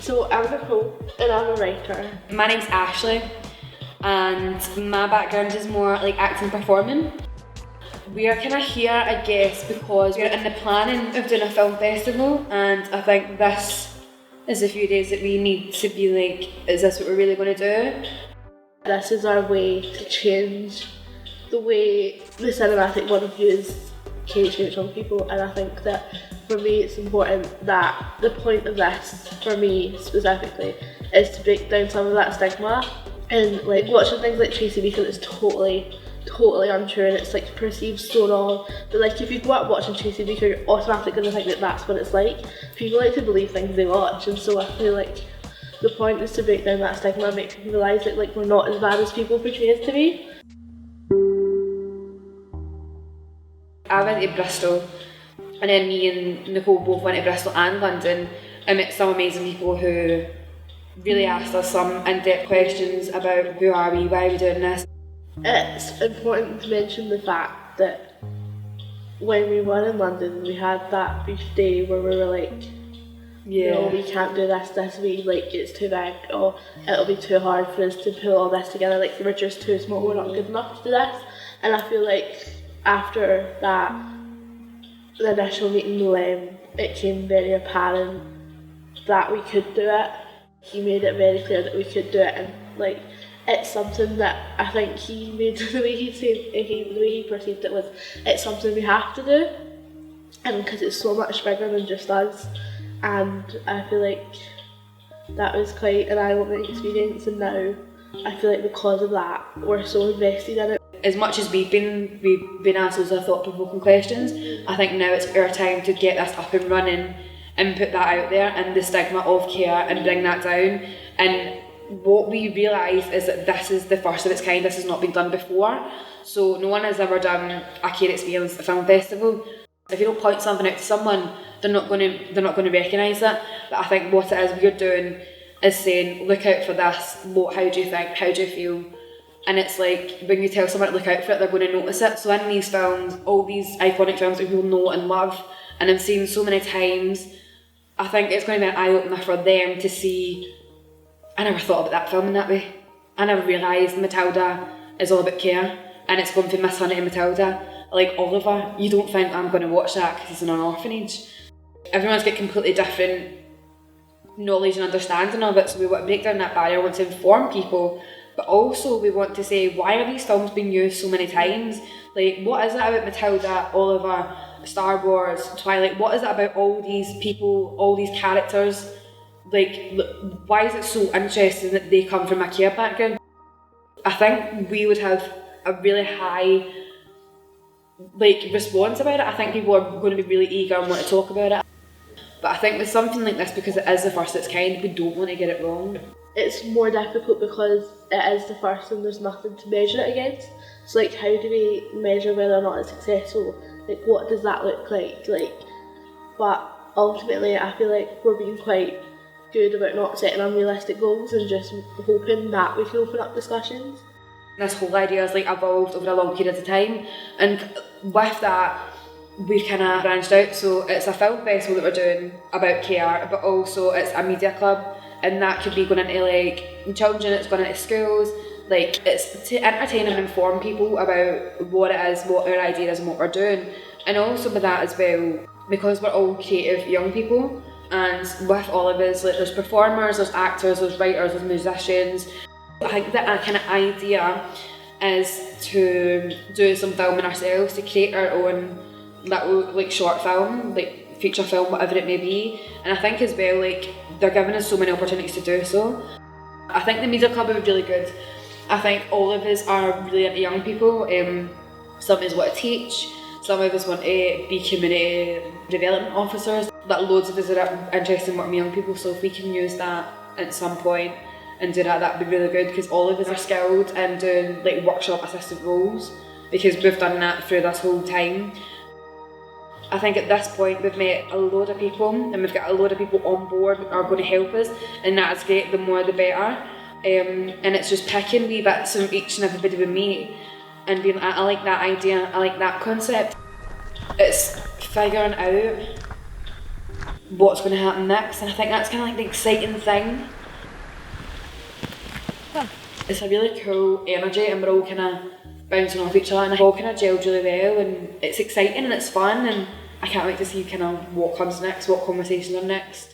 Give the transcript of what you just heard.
So I'm Nicole and I'm a writer. My name's Ashley and my background is more like acting and performing. We are kind of here, I guess, because we're in the planning of doing a film festival, and I think this is a few days that we need to be like, is this what we're really going to do? This is our way to change the way the cinematic point of view is changing from people, and I think that for me it's important that the point of this, for me specifically, is to break down some of that stigma. And like watching things like Tracy Beacon is totally untrue, and it's like perceived so wrong. But like if you go out watching Tracy Beacon, you're automatically going to think that that's what it's like. People like to believe things they watch, and so I feel like the point is to break down that stigma and make people realise that like we're not as bad as people portray us to be. I went to Bristol, and then me and Nicole both went to Bristol and London and met some amazing people who really asked us some in-depth questions about who are we, why are we doing this. It's important to mention the fact that when we were in London, we had that brief day where we were like, no, we can't do this week, like it's too big, or it'll be too hard for us to pull all this together, like we're just too small, we're not good enough to do this. And I feel like after that, the initial meeting with Lem, it became very apparent that we could do it. He made it very clear that we could do it, and like it's something that I think he made the way he perceived it was, it's something we have to do, and because it's so much bigger than just us. And I feel like that was quite an eye-opening experience, and now I feel like because of that we're so invested in it. As much as we've been asked those thought-provoking questions, I think now it's our time to get this up and running and put that out there, and the stigma of care, and bring that down. And what we realise is that this is the first of its kind. This has not been done before, so no one has ever done a care experience at a film festival. If you don't point something out to someone, they're not going to recognise it. But I think what it is we're doing is saying, look out for this. How do you think? How do you feel? And it's like when you tell someone to look out for it, they're going to notice it. So in these films, all these iconic films that people know and love and have seen so many times, I think it's going to be an eye-opener for them to see, I never thought about that film in that way. I never realised Matilda is all about care, and it's going from Miss Honey and Matilda. Like Oliver, you don't think I'm going to watch that because he's in an orphanage. Everyone's got completely different knowledge and understanding of it, so we want to break down that barrier, we want to inform people, but also we want to say, why are these films being used so many times? Like, what is it about Matilda, Oliver, Star Wars, Twilight? What is it about all these people, all these characters? Like, why is it so interesting that they come from a care background? I think we would have a really high response about it. I think people are going to be really eager and want to talk about it. But I think with something like this, because it is the first of its kind, we don't want to get it wrong. It's more difficult because it is the first and there's nothing to measure it against. So like, how do we measure whether or not it's successful? Like, what does that look like? But ultimately I feel like we're being quite good about not setting unrealistic goals and just hoping that we can open up discussions. This whole idea has evolved over a long period of time, and with that we've kind of branched out. So it's a film festival that we're doing about care, but also it's a media club, and that could be going into children, it's going into schools. It's to entertain and inform people about what it is, what our idea is and what we're doing. And also with that as well, because we're all creative young people, and with all of us, there's performers, there's actors, there's writers, there's musicians. I think that our kind of idea is to do some filming ourselves, to create our own little short film, feature film, whatever it may be. And I think as well, they're giving us so many opportunities to do so. I think the media club would be really good. I think all of us are really into young people. Some of us want to teach, some of us want to be community development officers. Loads of us are interested in working with young people, so if we can use that at some point and do that, that'd be really good, because all of us are skilled in doing workshop assistant roles, because we've done that through this whole time. I think at this point we've met a load of people, and we've got a load of people on board that are going to help us, and that's great, the more the better. And it's just picking wee bits from each and everybody we meet and being like, I like that idea, I like that concept. It's figuring out what's going to happen next, and I think that's kind of like the exciting thing. It's a really cool energy, and we're all kind of bouncing off each other, and it all kind of gelled really well, and it's exciting and it's fun, and I can't wait to see kind of what comes next, what conversations are next.